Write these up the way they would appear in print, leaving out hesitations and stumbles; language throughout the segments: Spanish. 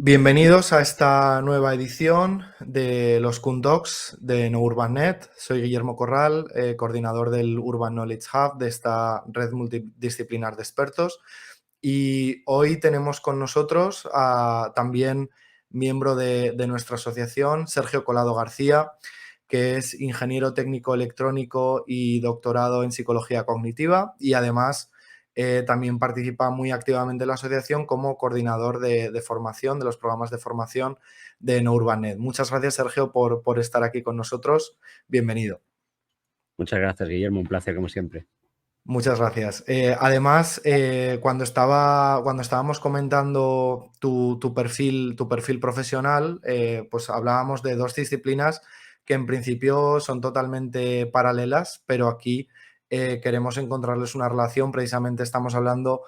Bienvenidos a esta nueva edición de los Kundocs de No Urban Net. Soy Guillermo Corral, coordinador del Urban Knowledge Hub de esta red multidisciplinar de expertos. Y hoy tenemos con nosotros a también miembro de nuestra asociación, Sergio Colado García, que es ingeniero técnico electrónico y doctorado en psicología cognitiva y además también participa muy activamente en la asociación como coordinador de formación, de los programas de formación de No Urbanet. Muchas gracias, Sergio, por estar aquí con nosotros. Bienvenido. Muchas gracias, Guillermo. Un placer, como siempre. Muchas gracias. Además, cuando estábamos comentando tu perfil profesional, pues hablábamos de dos disciplinas que en principio son totalmente paralelas, pero aquí queremos encontrarles una relación. Precisamente estamos hablando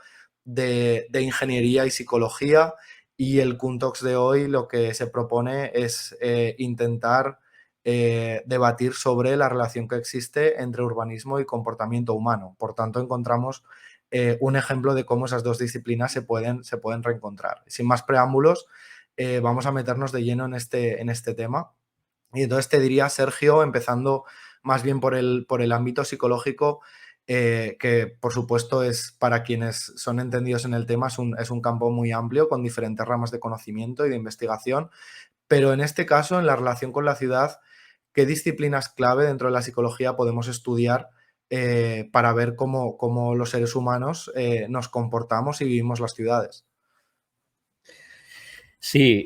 de ingeniería y psicología, y el Kuntox de hoy lo que se propone es intentar debatir sobre la relación que existe entre urbanismo y comportamiento humano. Por tanto, encontramos un ejemplo de cómo esas dos disciplinas se pueden reencontrar. Sin más preámbulos, vamos a meternos de lleno en este tema. Y entonces te diría, Sergio, empezando más bien por el ámbito psicológico, que por supuesto es para quienes son entendidos en el tema, es un campo muy amplio con diferentes ramas de conocimiento y de investigación, pero en este caso, en la relación con la ciudad, ¿qué disciplinas clave dentro de la psicología podemos estudiar para ver cómo los seres humanos nos comportamos y vivimos las ciudades? Sí,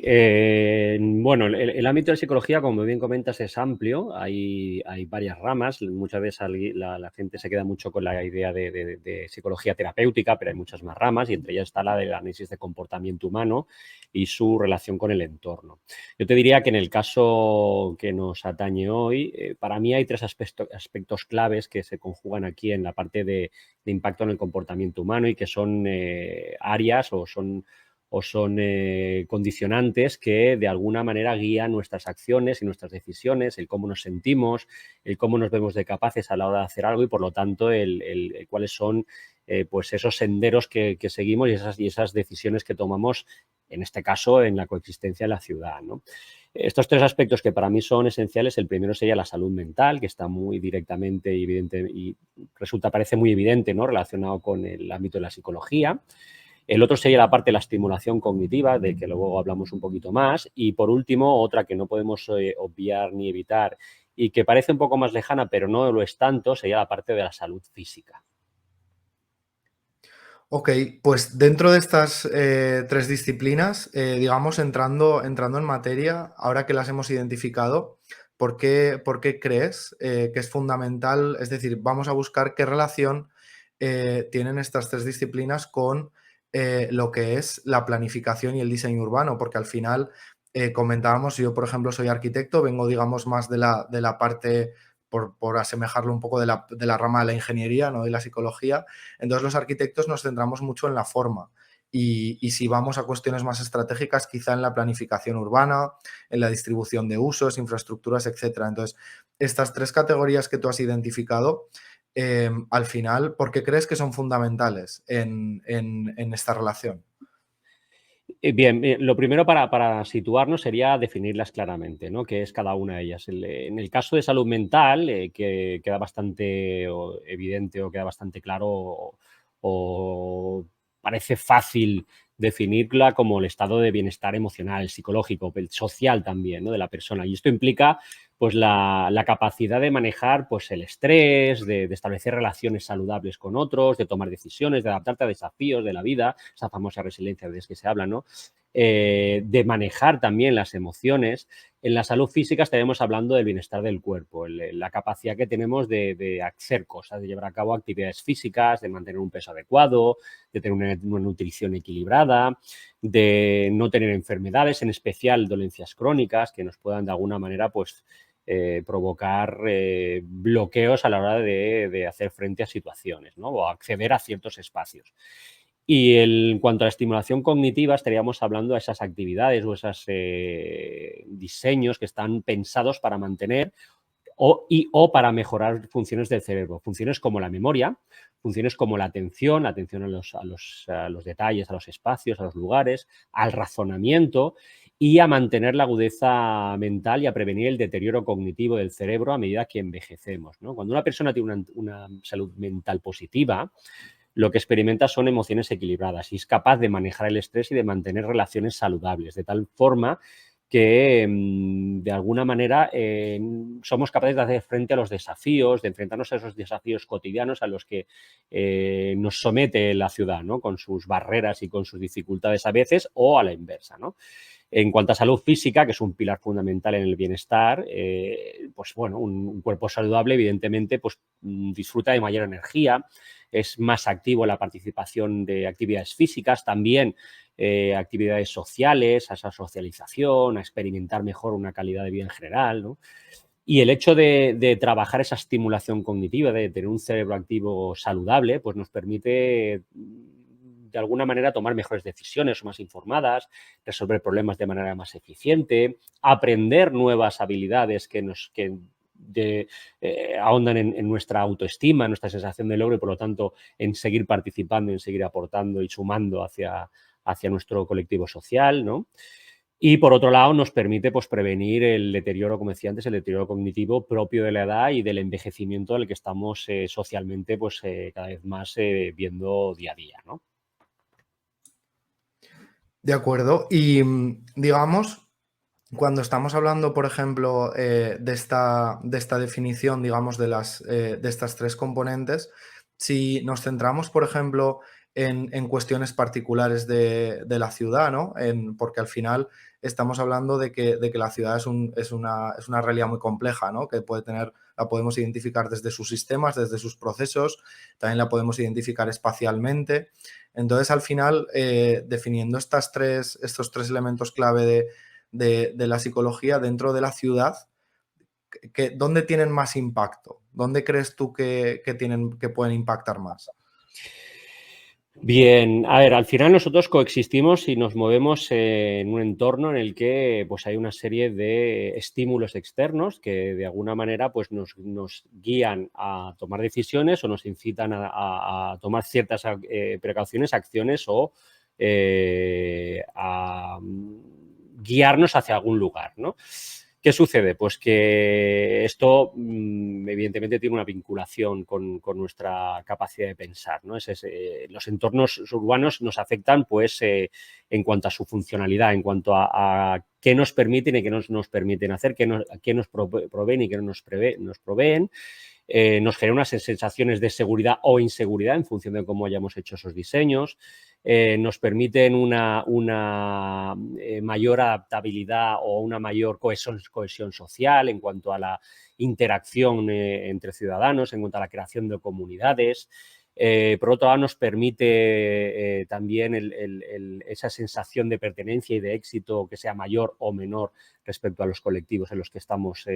bueno, el ámbito de psicología, como bien comentas, es amplio. Hay varias ramas. Muchas veces la gente se queda mucho con la idea de psicología terapéutica, pero hay muchas más ramas y entre ellas está la del análisis de comportamiento humano y su relación con el entorno. Yo te diría que en el caso que nos atañe hoy, para mí hay tres aspectos claves que se conjugan aquí en la parte de impacto en el comportamiento humano y que son áreas o son condicionantes que de alguna manera guían nuestras acciones y nuestras decisiones, el cómo nos sentimos, el cómo nos vemos de capaces a la hora de hacer algo y por lo tanto cuáles son pues esos senderos que seguimos y esas decisiones que tomamos, en este caso en la coexistencia en la ciudad, ¿no? Estos tres aspectos que para mí son esenciales, el primero sería la salud mental, que está muy directamente y evidente y parece muy evidente, ¿no?, relacionado con el ámbito de la psicología. El otro sería la parte de la estimulación cognitiva, de que luego hablamos un poquito más. Y por último, otra que no podemos obviar ni evitar y que parece un poco más lejana, pero no lo es tanto, sería la parte de la salud física. Ok, pues dentro de estas tres disciplinas, digamos, entrando en materia, ahora que las hemos identificado, por qué crees que es fundamental? Es decir, vamos a buscar qué relación tienen estas tres disciplinas con lo que es la planificación y el diseño urbano, porque al final comentábamos, yo por ejemplo soy arquitecto, vengo digamos más de la parte, por asemejarlo un poco de la rama de la ingeniería, no de la psicología. Entonces los arquitectos nos centramos mucho en la forma y si vamos a cuestiones más estratégicas, quizá en la planificación urbana, en la distribución de usos, infraestructuras, etcétera. Entonces, estas tres categorías que tú has identificado, al final, ¿por qué crees que son fundamentales en esta relación? Bien, lo primero para situarnos sería definirlas claramente, ¿no?, qué es cada una de ellas. En el caso de salud mental, que queda bastante evidente o queda bastante claro o parece fácil definirla como el estado de bienestar emocional, psicológico, el social también, ¿no?, de la persona. Y esto implica pues la capacidad de manejar pues el estrés, de establecer relaciones saludables con otros, de tomar decisiones, de adaptarte a desafíos de la vida, esa famosa resiliencia de la que se habla, ¿no? De manejar también las emociones. En la salud física estaremos hablando del bienestar del cuerpo, la capacidad que tenemos de hacer cosas, de llevar a cabo actividades físicas, de mantener un peso adecuado, de tener una nutrición equilibrada, de no tener enfermedades, en especial dolencias crónicas que nos puedan de alguna manera pues provocar bloqueos a la hora de hacer frente a situaciones, ¿no?, o acceder a ciertos espacios. Y en cuanto a la estimulación cognitiva, estaríamos hablando de esas actividades o esos diseños que están pensados para mantener o para mejorar funciones del cerebro, funciones como la memoria, funciones como la atención a los detalles, a los espacios, a los lugares, al razonamiento y a mantener la agudeza mental y a prevenir el deterioro cognitivo del cerebro a medida que envejecemos, ¿no? Cuando una persona tiene una salud mental positiva, lo que experimenta son emociones equilibradas y es capaz de manejar el estrés y de mantener relaciones saludables, de tal forma que de alguna manera somos capaces de hacer frente a los desafíos, de enfrentarnos a esos desafíos cotidianos a los que nos somete la ciudad, ¿no? Con sus barreras y con sus dificultades a veces, o a la inversa, ¿no? En cuanto a salud física, que es un pilar fundamental en el bienestar, pues bueno, un cuerpo saludable evidentemente pues disfruta de mayor energía, es más activo en la participación de actividades físicas, también actividades sociales, a esa socialización, a experimentar mejor una calidad de vida en general, ¿no? Y el hecho de trabajar esa estimulación cognitiva, de tener un cerebro activo saludable, pues nos permite de alguna manera tomar mejores decisiones o más informadas, resolver problemas de manera más eficiente, aprender nuevas habilidades ahondan en nuestra autoestima, en nuestra sensación de logro y por lo tanto en seguir participando, en seguir aportando y sumando hacia nuestro colectivo social, ¿no? Y por otro lado, nos permite pues, prevenir el deterioro, como decía antes, el deterioro cognitivo propio de la edad y del envejecimiento al que estamos socialmente pues, cada vez más viendo día a día, ¿no? De acuerdo. Y digamos, cuando estamos hablando, por ejemplo, de esta definición, digamos, de estas tres componentes, si nos centramos, por ejemplo, en cuestiones particulares de la ciudad, ¿no? Porque al final estamos hablando de que la ciudad es una realidad muy compleja, ¿no? Que puede tener, la podemos identificar desde sus sistemas, desde sus procesos, también la podemos identificar espacialmente. Entonces, al final, definiendo estos tres elementos clave de la psicología dentro de la ciudad, ¿dónde tienen más impacto? ¿Dónde crees tú que pueden impactar más? Bien, a ver, al final nosotros coexistimos y nos movemos en un entorno en el que pues, hay una serie de estímulos externos que de alguna manera pues, nos guían a tomar decisiones o nos incitan a tomar ciertas precauciones, acciones o a guiarnos hacia algún lugar, ¿no? ¿Qué sucede? Pues que esto evidentemente tiene una vinculación con nuestra capacidad de pensar, ¿no? Los entornos urbanos nos afectan pues en cuanto a su funcionalidad, en cuanto a qué nos permiten y qué nos permiten hacer, qué nos proveen y qué no nos proveen. Nos genera unas sensaciones de seguridad o inseguridad en función de cómo hayamos hecho esos diseños. Nos permiten una mayor adaptabilidad o una mayor cohesión social en cuanto a la interacción entre ciudadanos, en cuanto a la creación de comunidades. Por otro lado, nos permite también esa sensación de pertenencia y de éxito que sea mayor o menor respecto a los colectivos en los que estamos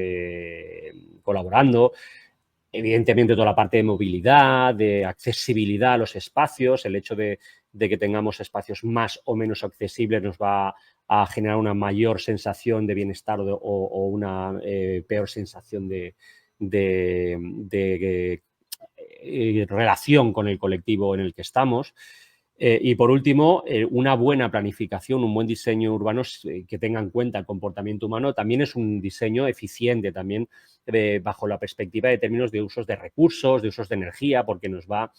colaborando. Evidentemente, toda la parte de movilidad, de accesibilidad a los espacios, el hecho de que tengamos espacios más o menos accesibles nos va a generar una mayor sensación de bienestar o una peor sensación de relación con el colectivo en el que estamos. Y por último, una buena planificación, un buen diseño urbano que tenga en cuenta el comportamiento humano también es un diseño eficiente, también bajo la perspectiva de términos de usos de recursos, de usos de energía, porque nos va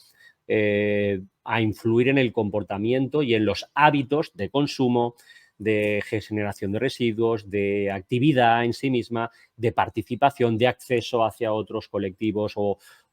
a influir en el comportamiento y en los hábitos de consumo, de generación de residuos, de actividad en sí misma, de participación, de acceso hacia otros colectivos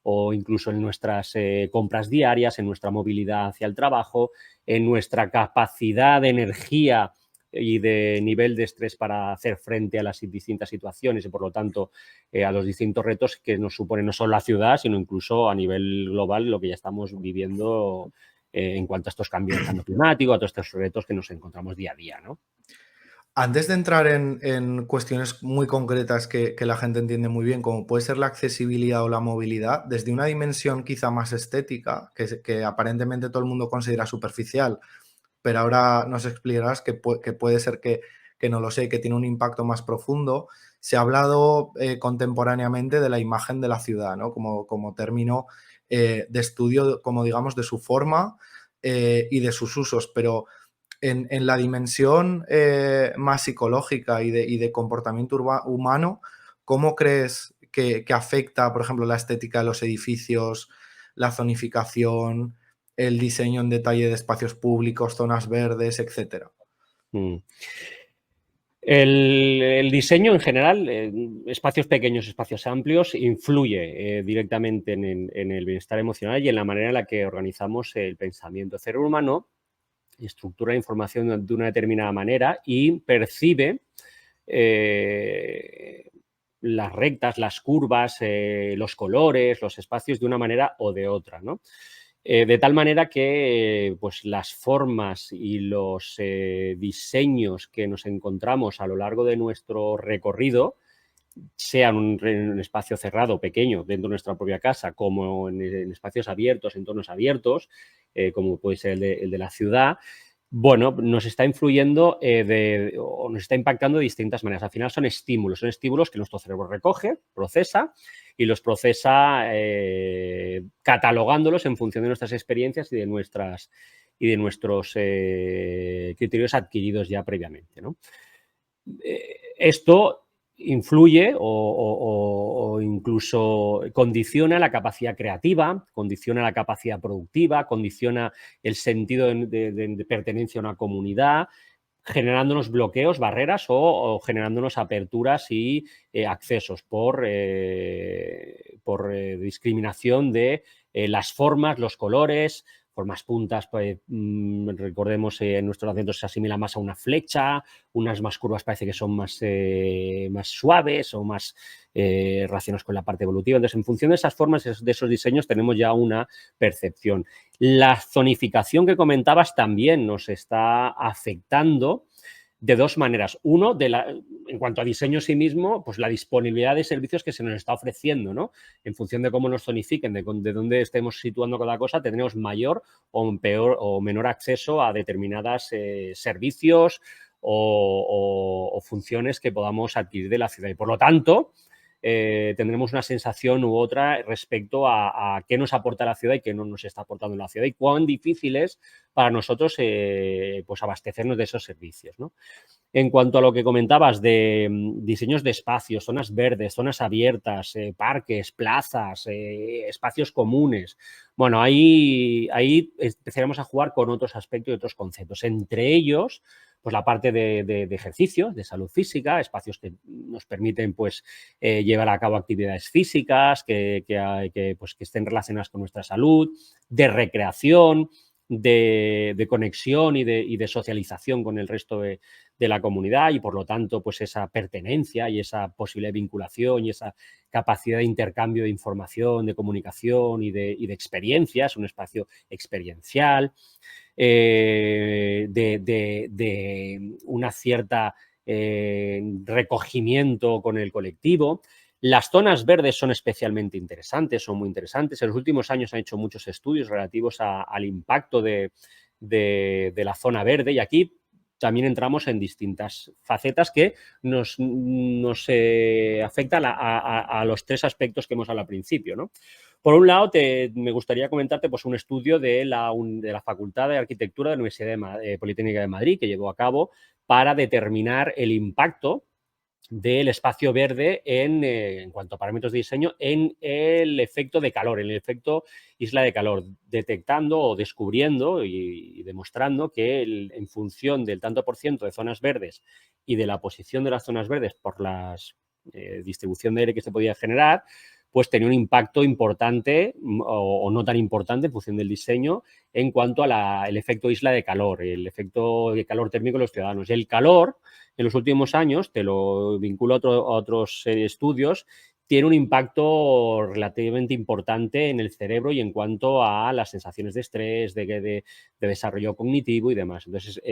o incluso en nuestras compras diarias, en nuestra movilidad hacia el trabajo, en nuestra capacidad de energía y de nivel de estrés para hacer frente a las distintas situaciones y, por lo tanto, a los distintos retos que nos supone no solo la ciudad, sino incluso a nivel global lo que ya estamos viviendo en cuanto a estos cambios del cambio climático, a todos estos retos que nos encontramos día a día, ¿no? Antes de entrar en cuestiones muy concretas que la gente entiende muy bien, como puede ser la accesibilidad o la movilidad, desde una dimensión quizá más estética, que aparentemente todo el mundo considera superficial, pero ahora nos explicarás que puede ser que no lo sé, que tiene un impacto más profundo. se ha hablado contemporáneamente de la imagen de la ciudad, ¿no? Como término de estudio, como digamos, de su forma y de sus usos, pero en la dimensión más psicológica y de comportamiento humano, ¿cómo crees que afecta, por ejemplo, la estética de los edificios, la zonificación, el diseño en detalle de espacios públicos, zonas verdes, etcétera? Mm. El diseño en general, espacios pequeños, espacios amplios, influye directamente en el bienestar emocional y en la manera en la que organizamos el pensamiento. El cerebro humano estructura la información de una determinada manera y percibe las rectas, las curvas, los colores, los espacios de una manera o de otra, ¿no? De tal manera que pues, las formas y los diseños que nos encontramos a lo largo de nuestro recorrido, sea en un espacio cerrado, pequeño, dentro de nuestra propia casa, como en espacios abiertos, entornos abiertos, como puede ser el de la ciudad, bueno, nos está influyendo o nos está impactando de distintas maneras. Al final son estímulos que nuestro cerebro recoge, procesa y los procesa catalogándolos en función de nuestras experiencias y de nuestros criterios adquiridos ya previamente, ¿no? Esto influye o incluso condiciona la capacidad creativa, condiciona la capacidad productiva, condiciona el sentido de pertenencia a una comunidad, generándonos bloqueos, barreras o generándonos aperturas y accesos por discriminación de las formas, los colores, formas puntas, pues, recordemos, en nuestro acento se asimila más a una flecha, unas más curvas parece que son más suaves o más relacionadas con la parte evolutiva. Entonces, en función de esas formas, de esos diseños, tenemos ya una percepción. La zonificación que comentabas también nos está afectando de dos maneras. Uno, en cuanto a diseño en sí mismo, pues la disponibilidad de servicios que se nos está ofreciendo, ¿no? En función de cómo nos zonifiquen, de dónde estemos situando cada cosa, tendremos mayor o peor o menor acceso a determinados servicios o funciones que podamos adquirir de la ciudad. Y por lo tanto, tendremos una sensación u otra respecto a qué nos aporta la ciudad y qué no nos está aportando la ciudad y cuán difícil es para nosotros pues abastecernos de esos servicios, ¿no? En cuanto a lo que comentabas de diseños de espacios, zonas verdes, zonas abiertas, parques, plazas, espacios comunes, bueno, ahí empezaremos a jugar con otros aspectos y otros conceptos. Entre ellos, pues la parte de ejercicio, de salud física, espacios que nos permiten pues, llevar a cabo actividades físicas pues, que estén relacionadas con nuestra salud, de recreación, de conexión y de socialización con el resto de la comunidad y por lo tanto pues esa pertenencia y esa posible vinculación y esa capacidad de intercambio de información, de comunicación y de experiencias, un espacio experiencial, de una cierta recogimiento con el colectivo. Las zonas verdes son especialmente interesantes, son muy interesantes. En los últimos años han hecho muchos estudios relativos al impacto de la zona verde y aquí también entramos en distintas facetas que nos afectan a los tres aspectos que hemos hablado al principio, ¿no? Por un lado, me gustaría comentarte pues, un estudio de la Facultad de Arquitectura de la Universidad Politécnica de Madrid que llevó a cabo para determinar el impacto del espacio verde en cuanto a parámetros de diseño en el efecto de calor, en el efecto isla de calor, detectando o descubriendo y demostrando que en función del tanto por ciento de zonas verdes y de la posición de las zonas verdes por la distribución de aire que se podía generar, pues tenía un impacto importante o no tan importante en función del diseño en cuanto al efecto isla de calor, el efecto de calor térmico de los ciudadanos. Y el calor, en los últimos años, te lo vinculo a otros estudios, tiene un impacto relativamente importante en el cerebro y en cuanto a las sensaciones de estrés, de desarrollo cognitivo y demás. Entonces,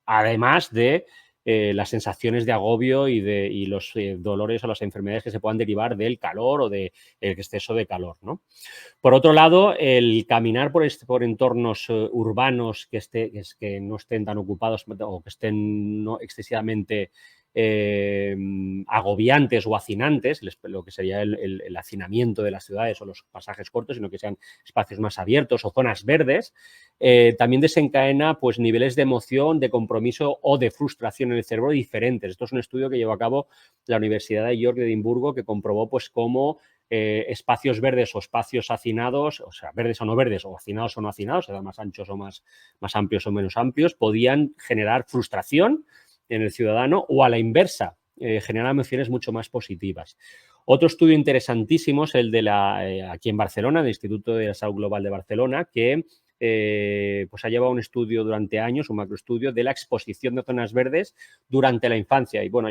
además de las sensaciones de agobio y los dolores o las enfermedades que se puedan derivar del calor o del exceso de calor, ¿no? Por otro lado, el caminar por entornos urbanos que no estén tan ocupados o que estén no excesivamente agobiantes o hacinantes, lo que sería el hacinamiento de las ciudades o los pasajes cortos, sino que sean espacios más abiertos o zonas verdes, también desencadena pues, niveles de emoción, de compromiso o de frustración en el cerebro diferentes. Esto es un estudio que llevó a cabo la Universidad de York de Edimburgo, que comprobó pues, cómo espacios verdes o espacios hacinados, o sea, verdes o no verdes, o hacinados o no hacinados, sea más anchos o más amplios o menos amplios, podían generar frustración en el ciudadano o a la inversa, generar emociones mucho más positivas. Otro estudio interesantísimo es el de aquí en Barcelona, del Instituto de la Salud Global de Barcelona, que pues ha llevado un estudio durante años, un macroestudio de la exposición de zonas verdes durante la infancia. Y bueno,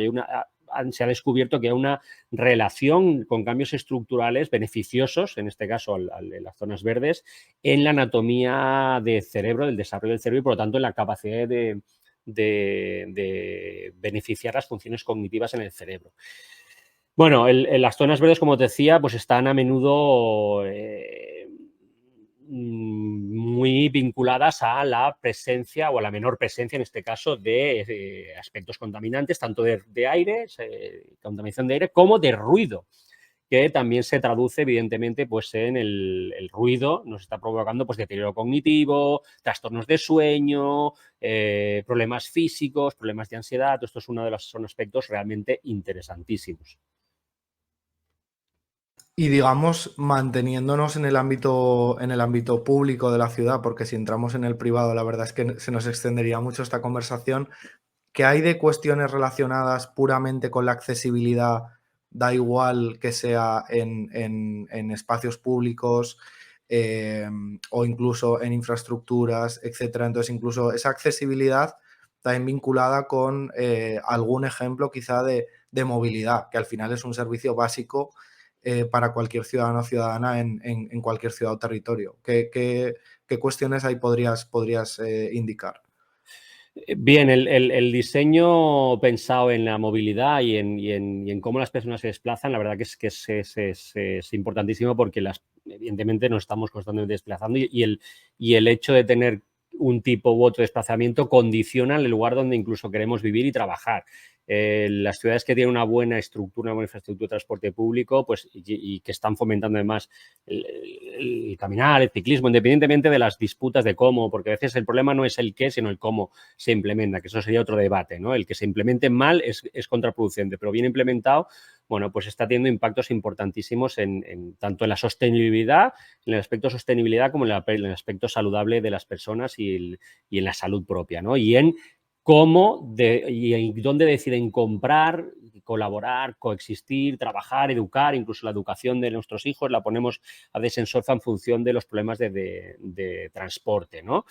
se ha descubierto que hay una relación con cambios estructurales beneficiosos, en este caso en las zonas verdes, en la anatomía del cerebro, del desarrollo del cerebro y, por lo tanto, en la capacidad de beneficiar las funciones cognitivas en el cerebro. Bueno, las zonas verdes, como te decía, pues están a menudo muy vinculadas a la presencia o a la menor presencia, en este caso, de aspectos contaminantes, tanto de aire, contaminación de aire, como de ruido, que también se traduce, evidentemente, pues en el ruido, nos está provocando pues, deterioro cognitivo, trastornos de sueño, problemas físicos, problemas de ansiedad. Esto es uno de son aspectos realmente interesantísimos. Y digamos, manteniéndonos en el ámbito público de la ciudad, porque si entramos en el privado, la verdad es que se nos extendería mucho esta conversación, ¿qué hay de cuestiones relacionadas puramente con la accesibilidad? Da igual que sea en espacios públicos o incluso en infraestructuras, etcétera. Entonces, incluso esa accesibilidad también vinculada con algún ejemplo quizá de movilidad, que al final es un servicio básico para cualquier ciudadano o ciudadana en cualquier ciudad o territorio. ¿Qué cuestiones ahí podrías indicar? Bien, el diseño pensado en la movilidad y en cómo las personas se desplazan, la verdad que es importantísimo porque evidentemente nos estamos constantemente desplazando y el hecho de tener un tipo u otro de desplazamiento condiciona el lugar donde incluso queremos vivir y trabajar. Las ciudades que tienen una buena estructura, una buena infraestructura de transporte público, pues, y que están fomentando además el caminar, el ciclismo, independientemente de las disputas de cómo, porque a veces el problema no es el qué, sino el cómo se implementa, que eso sería otro debate, ¿no? El que se implemente mal es contraproducente, pero bien implementado, bueno, pues está teniendo impactos importantísimos tanto en la sostenibilidad, en el aspecto sostenibilidad, como en el aspecto saludable de las personas y en la salud propia, ¿no? Y en cómo y dónde deciden comprar, colaborar, coexistir, trabajar, educar, incluso la educación de nuestros hijos la ponemos a veces en solfa en función de los problemas de transporte, ¿no?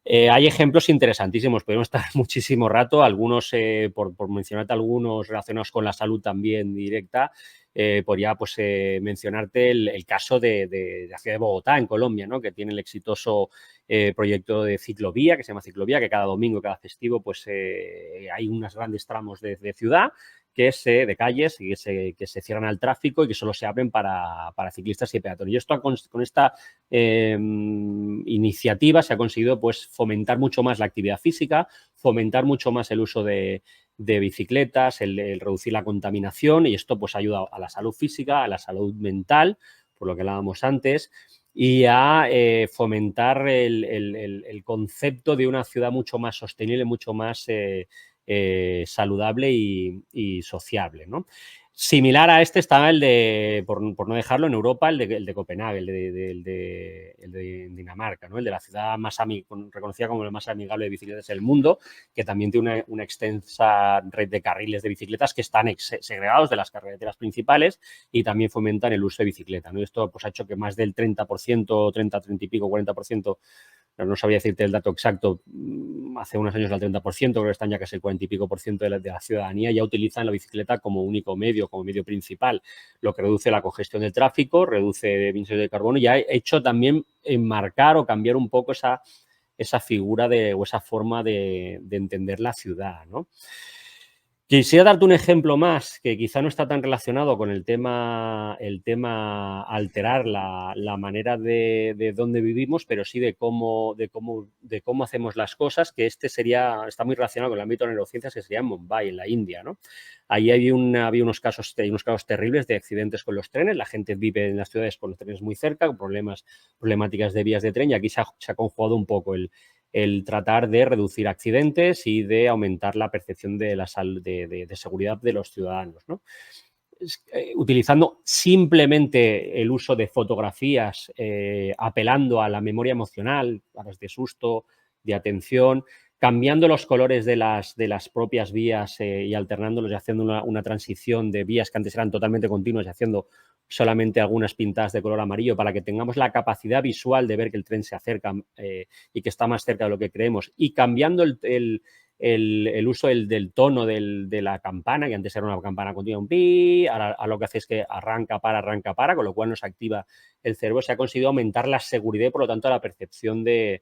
Hay ejemplos interesantísimos, podemos estar muchísimo rato, algunos, por mencionarte algunos relacionados con la salud también directa, podría pues, mencionarte el caso de la ciudad de Bogotá, en Colombia, ¿no? Que tiene el exitoso proyecto de ciclovía, que se llama Ciclovía, que cada domingo, cada festivo, pues hay unos grandes tramos de ciudad de calles que se cierran al tráfico y que solo se abren para ciclistas y peatones. Y esto con esta iniciativa se ha conseguido pues, fomentar mucho más la actividad física, fomentar mucho más el uso de bicicletas, el reducir la contaminación, y esto pues ayuda a la salud física, a la salud mental, por lo que hablábamos antes, y a fomentar el concepto de una ciudad mucho más sostenible, mucho más saludable y sociable, ¿no? Similar a este estaba el de, por no dejarlo, en Europa, el de Copenhague, el de Dinamarca, ¿no? El de la ciudad más reconocida como la más amigable de bicicletas del mundo, que también tiene una extensa red de carriles de bicicletas que están segregados de las carreteras principales y también fomentan el uso de bicicleta, ¿no? Y esto pues, ha hecho que más del 30%, 30 y pico, 40%, no sabría decirte el dato exacto, hace unos años el 30%, creo que están ya casi el 40 y pico por ciento de la ciudadanía ya utilizan la bicicleta como único medio, como medio principal, lo que reduce la congestión del tráfico, reduce emisiones de carbono y ha hecho también enmarcar o cambiar un poco esa figura o esa forma de entender la ciudad, ¿no? Quisiera darte un ejemplo más que quizá no está tan relacionado con el tema alterar la manera de dónde vivimos, pero sí de cómo hacemos las cosas, que está muy relacionado con el ámbito de neurociencias, que sería en Mumbai, en la India, ¿no? Ahí había unos casos terribles de accidentes con los trenes. La gente vive en las ciudades con los trenes muy cerca, con problemáticas de vías de tren, y aquí se ha conjugado un poco el tratar de reducir accidentes y de aumentar la percepción de seguridad de los ciudadanos, ¿no? Utilizando simplemente el uso de fotografías, apelando a la memoria emocional, caras de susto, de atención, cambiando los colores de las propias vías y alternándolos y haciendo una transición de vías que antes eran totalmente continuas y haciendo solamente algunas pintadas de color amarillo para que tengamos la capacidad visual de ver que el tren se acerca y que está más cerca de lo que creemos, y cambiando el uso del tono de la campana, que antes era una campana continua, un pi, ahora lo que hace es que arranca, para, con lo cual nos activa el cerebro. Se ha conseguido aumentar la seguridad y, por lo tanto, la percepción de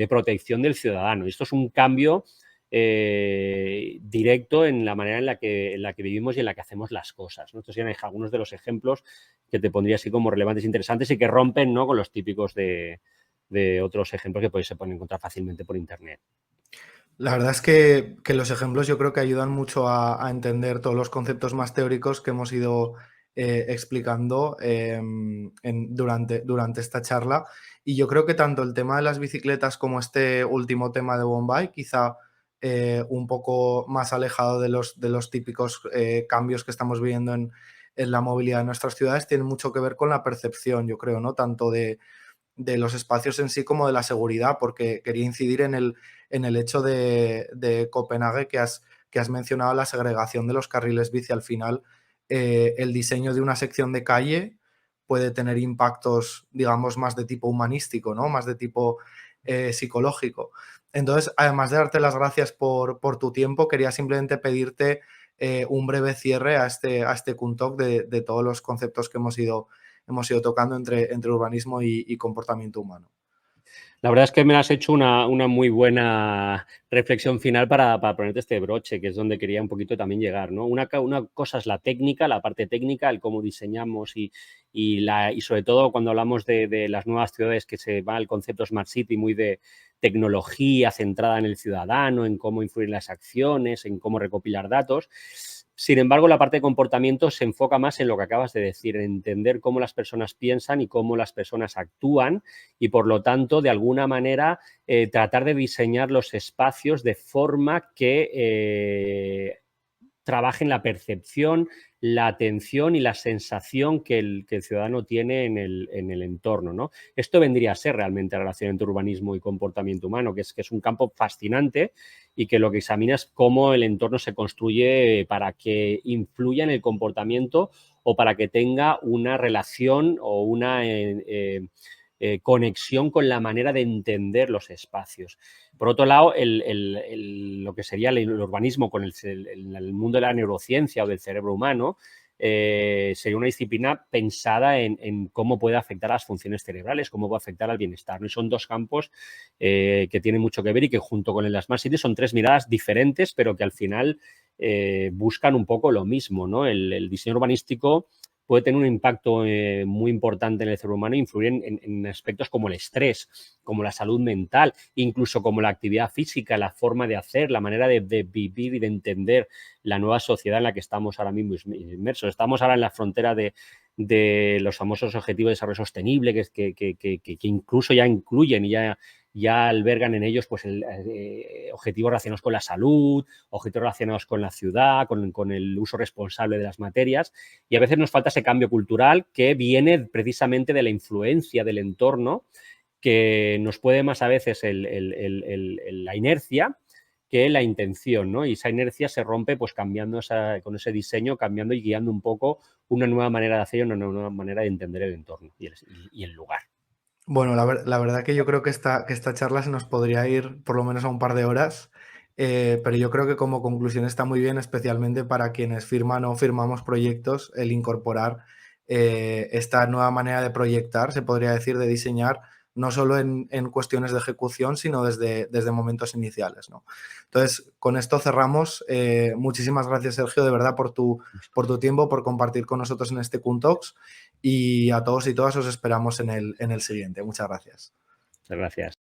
protección del ciudadano. Esto es un cambio directo en la manera en la que vivimos y en la que hacemos las cosas, ¿no? Estos serían algunos de los ejemplos que te pondría así como relevantes e interesantes y que rompen, ¿no?, con los típicos de otros ejemplos que se pueden encontrar fácilmente por internet. La verdad es que los ejemplos yo creo que ayudan mucho a entender todos los conceptos más teóricos que hemos ido explicando durante esta charla. Y yo creo que tanto el tema de las bicicletas como este último tema de Bombay, quizá un poco más alejado de los típicos cambios que estamos viviendo en la movilidad de nuestras ciudades, tienen mucho que ver con la percepción, yo creo, ¿no? Tanto de los espacios en sí como de la seguridad, porque quería incidir en el hecho de Copenhague que has mencionado, la segregación de los carriles bici. Al final, el diseño de una sección de calle puede tener impactos, digamos, más de tipo humanístico, ¿no? Más de tipo psicológico. Entonces, además de darte las gracias por tu tiempo, quería simplemente pedirte un breve cierre a este Kuntalk de todos los conceptos que hemos ido tocando entre urbanismo y comportamiento humano. La verdad es que me has hecho una muy buena reflexión final para ponerte este broche, que es donde quería un poquito también llegar, ¿no? Una cosa es la técnica, la parte técnica, el cómo diseñamos y sobre todo cuando hablamos de las nuevas ciudades, que se va al concepto Smart City, muy de tecnología centrada en el ciudadano, en cómo influir en las acciones, en cómo recopilar datos. Sin embargo, la parte de comportamiento se enfoca más en lo que acabas de decir, en entender cómo las personas piensan y cómo las personas actúan, y, por lo tanto, de alguna manera, tratar de diseñar los espacios de forma que trabajen la percepción, la atención y la sensación que el ciudadano tiene en el entorno, ¿no? Esto vendría a ser realmente la relación entre urbanismo y comportamiento humano, que es un campo fascinante y que lo que examina es cómo el entorno se construye para que influya en el comportamiento o para que tenga una relación o una conexión con la manera de entender los espacios. Por otro lado, lo que sería el urbanismo con el mundo de la neurociencia o del cerebro humano sería una disciplina pensada en cómo puede afectar a las funciones cerebrales, cómo puede afectar al bienestar, ¿no? Y son dos campos que tienen mucho que ver y que, junto con el Smart City, son tres miradas diferentes, pero que al final buscan un poco lo mismo, ¿no? El diseño urbanístico puede tener un impacto muy importante en el cerebro humano e influir en aspectos como el estrés, como la salud mental, incluso como la actividad física, la forma de hacer, la manera de vivir y de entender la nueva sociedad en la que estamos ahora mismo inmersos. Estamos ahora en la frontera de los famosos Objetivos de Desarrollo Sostenible, que incluso ya incluyen y ya albergan en ellos pues objetivos relacionados con la salud, objetivos relacionados con la ciudad, con el uso responsable de las materias, y a veces nos falta ese cambio cultural que viene precisamente de la influencia del entorno, que nos puede más a veces la inercia que la intención, ¿no? Y esa inercia se rompe pues cambiando con ese diseño, cambiando y guiando un poco una nueva manera de hacer y una nueva manera de entender el entorno y el lugar. Bueno, la verdad que yo creo que esta charla se nos podría ir por lo menos a un par de horas, pero yo creo que como conclusión está muy bien, especialmente para quienes firman o firmamos proyectos, el incorporar esta nueva manera de proyectar, se podría decir, de diseñar no solo en cuestiones de ejecución, sino desde momentos iniciales, ¿no? Entonces, con esto cerramos. Muchísimas gracias, Sergio, de verdad, por tu tiempo, por compartir con nosotros en este Kuntalks, y a todos y todas os esperamos en el siguiente. Muchas gracias. Muchas gracias.